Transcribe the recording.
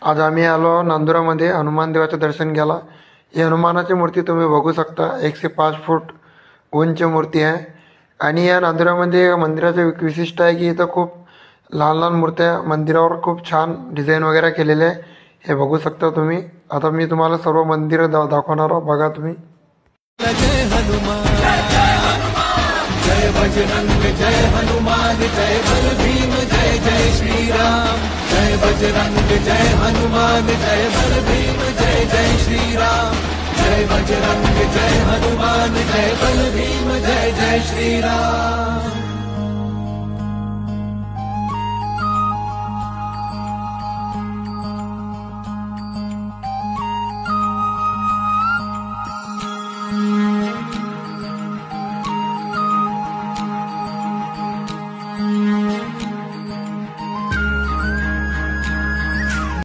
आज आम्ही आलो नांदुरामध्ये हनुमान देवाचं दर्शन घ्यायला. ही हनुमानाची मूर्ती तुम्ही बघू शकता. 105 फूट उंच मूर्ती आहे. आणि या नांदुरामध्ये मंदिराचं विशिष्ट आहे की इथं खूप लहान लहान मूर्त्या मंदिरावर खूप छान डिझाईन वगैरे केलेले आहे. हे बघू शकता तुम्ही. आता मी तुम्हाला सर्व मंदिर दाखवणार आहोत. बघा तुम्ही. जय हनुमान जय बजरंग जय हनुमान जय बल भीम जय जय श्री राम जय बजरंग जय हनुमान जय बल भीम जय जय श्री राम जय बजरंग जय हनुमान जय बल भीम जय जय श्री राम.